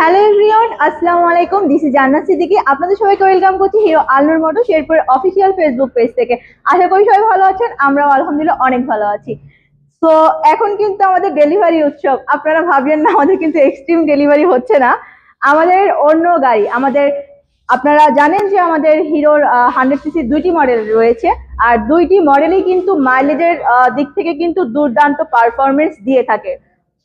Hello everyone, আসসালামু আলাইকুম। This is জান্নাত সিদ্দিকী। আপনাদের সবাইকে ওয়েলকাম করছি Hero Alnur motors Sherpur official Facebook page থেকে। আশা করি সবাই ভালো আছেন, আমরাও আলহামদুলিল্লাহ অনেক ভালো আছি। তো এখন কিন্তু আমাদের ডেলিভারি উৎসব। আপনারা ভাববেন না আমাদের কিন্তু এক্সট্রিম ডেলিভারি হচ্ছে না, আমাদের অন্য গাড়ি আপনারা জানেন যে আমাদের হিরোর 100cc দুইটি মডেল রয়েছে, আর দুইটি মডেলই কিন্তু মাইলেজের দিক থেকে কিন্তু দুর্দান্ত পারফরমেন্স দিয়ে থাকে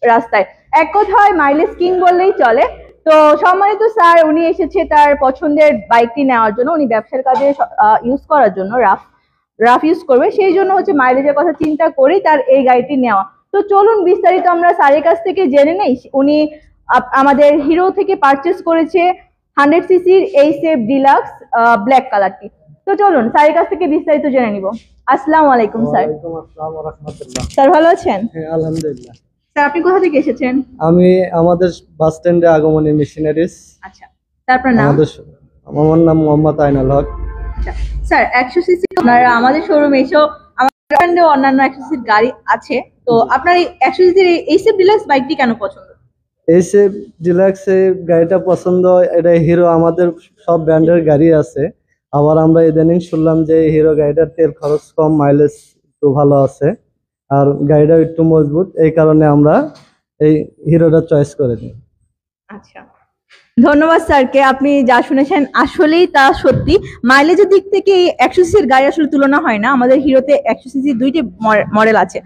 রাস্তায়। এক কথায় মাইলেজ কিং বললেই চলে। তো সম্মানিত স্যার উনি এসেছে তার পছন্দের বাইকটি নেওয়ার জন্য, উনি ব্যবসার কাজে ইউজ করার জন্য রাফ ইউজ করবে, সেই জন্য হচ্ছে মাইলেজের কথা চিন্তা করেই তার এই গাড়িটি নেওয়া। তো চলুন বিস্তারিত আমরা স্যারের কাছ থেকে জেনে নেই। উনি আমাদের হিরো থেকে পারচেস করেছে 100cc এইচএফ ডিলাক্স ব্ল্যাক কালারটি। তো চলুন স্যারের কাছ থেকে বিস্তারিত জেনে নিব। আসসালামু আলাইকুম স্যার। স্যার ভালো আছেন? হ্যাঁ আলহামদুলিল্লাহ। স্যার আপনি কোথা থেকে এসেছেন? আমি আমাদের বাস স্ট্যান্ডে আগমনী মেশিনারিজ। আচ্ছা, তারপর নাম? আমার নাম মোহাম্মদ আইনাল হক। আচ্ছা স্যার, 100cc আপনারা আমাদের শোরুমে এসো, আমাদের অন্যান্য 100cc গাড়ি আছে, তো আপনার এই 100cc এইচএফ ডিলাক্স বাইকটি কেন পছন্দ? এইচএফ ডিলাক্স এই গাড়িটা পছন্দ, এটা হিরো, আমাদের সব ব্র্যান্ডের গাড়ি আছে। আবার আমরা ইদানিং শুনলাম যে হিরো গাড়িটার তেল খরচ কম, মাইলেজ একটু ভালো আছে, আর গাড়িটা একটু মজবুত, এই কারণে আমরা এই হিরোটা চয়েস করে নিই। আচ্ছা, ধন্যবাদ স্যারকে। আপনি যা শুনেছেন আসলেই তা সত্যি। মাইলেজের দিক থেকে এই 100cc গাড়ি আসলে তুলনা হয় না, আমাদের হিরোতে 100cc দুইটি মডেল আছে।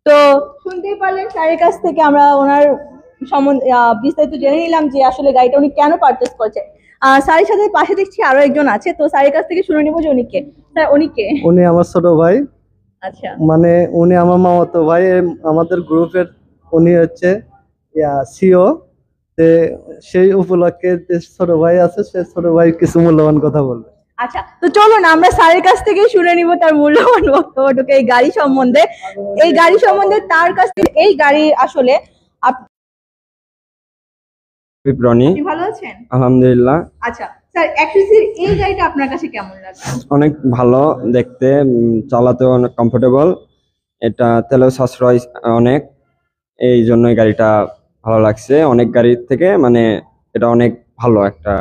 তো শুনতেই পারলেন স্যারের কাছ থেকে, আমরা ওনার সম্বন্ধে বিস্তারিত জেনে নিলাম যে আসলে গাড়িটা উনি কেন পারচেস করছে। স্যারের সাথে পাশে দেখছি আরো একজন আছে, তো স্যারের কাছ থেকে শুনে নিব যে উনি কে। স্যার উনি কে? উনি আমার ছোট ভাই। আচ্ছা, মানে উনি আমার মামাতো ভাই, আমাদের গ্রুপের উনি হচ্ছে সিও। সেই উপলক্ষে ছোট ভাই আছে, সে ছোট ভাই কিছু মূল্যবান কথা বলবে। আচ্ছা, তো চলুন আমরা স্যারের কাছ থেকে শুনে নিব তার মূল্যবান বক্তব্যটুকু এই গাড়ি সম্বন্ধে। তার কাছ থেকে এই গাড়ি আসলে আপনি ভালো আছেন? আলহামদুলিল্লাহ। আচ্ছা স্যার, 100cc এই গাড়িটা আপনার কাছে কেমন লাগে? অনেক ভালো দেখতে, চালাতেও অনেক কমফোর্টেবল, এটা তেলেও সাশ্রয় অনেক, এই জন্যই গাড়িটা ভালো লাগছে অনেক গাড়ির থেকে। মানে এটা অনেক ভালো একটা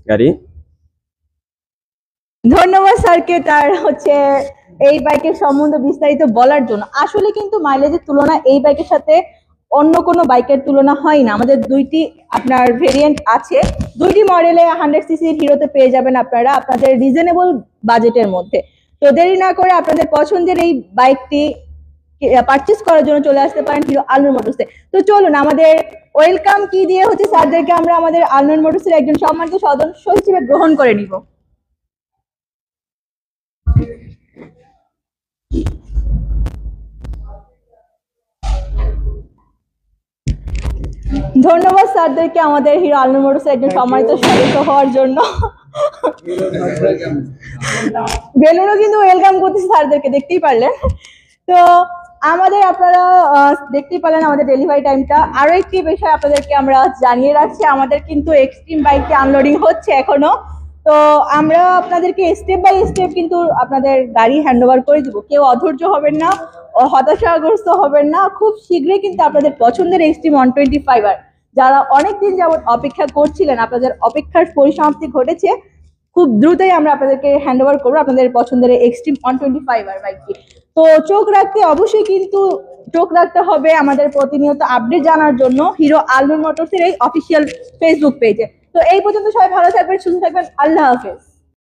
গাড়ি। ধন্যবাদ স্যারকে তার হচ্ছে এই বাইকের সম্বন্ধে বিস্তারিত বলার জন্য। আসলে কিন্তু মাইলেজের তুলনা এই বাইকের সাথে অন্য কোনো বাইকের তুলনা হয় না। আমাদের দুইটি আপনার ভেরিয়েন্ট আছে, দুইটি মডেলে 100cc হিরোতে পেয়ে যাবেন আপনারা আপনাদের রিজনেবল বাজেটের মধ্যে। তো দেরি না করে আপনাদের পছন্দের এই বাইকটি পারচেস করার জন্য চলে আসতে পারেন হিরো আলনুর মোটরসে। তো চলুন আমাদের ওয়েলকাম কি দিয়ে হচ্ছে স্যারদেরকে আমরা আমাদের আলনুর মোটরসের একজন সম্মানিত সদস্য হিসেবে গ্রহণ করে নিব। ধন্যবাদ স্যারদেরকে আমাদের হিরো আলনুর মোটরসের একজন সম্মানিত সদস্য হওয়ার জন্য। বেলুনও কিন্তু ওয়েলকাম করতেছি স্যারদেরকে, দেখতেই পারলেন। তো আমাদের আপনারা দেখতেই পারলেন আমাদের ডেলিভারি টাইমটা। আরো একটি বিষয় আপনাদেরকে আমরা জানিয়ে রাখছি, আমাদের কিন্তু এক্সট্রিম বাইকটি আনলোডিং হচ্ছে এখনো। তো আমরা আপনাদেরকে স্টেপ বাই স্টেপ কিন্তু আপনাদের গাড়ি হ্যান্ড ওভার করে দিব। কেউ অধৈর্য হবেন না, হতাশাগ্রস্ত হবেন না। খুব শীঘ্রই কিন্তু আপনাদের পছন্দের এক্সট্রিম 125 যারা অনেকদিন যাবত অপেক্ষা করছিলেন, আপনাদের অপেক্ষার পরিসমাপ্তি ঘটেছে। খুব দ্রুতই আমরা আপনাদেরকে হ্যান্ড ওভার করবো আপনাদের পছন্দের এক্সট্রিম 125 বাইকটি। তো চোখ রাখতে হবে আমাদের প্রতিনিয়ত আপডেট জানার জন্য হিরো আলনুর মোটরসের এই অফিসিয়াল ফেসবুক পেজে। তো এই পর্যন্ত সবাই ভালো থাকবেন, সুস্থ থাকবেন, আল্লাহ হাফেজ।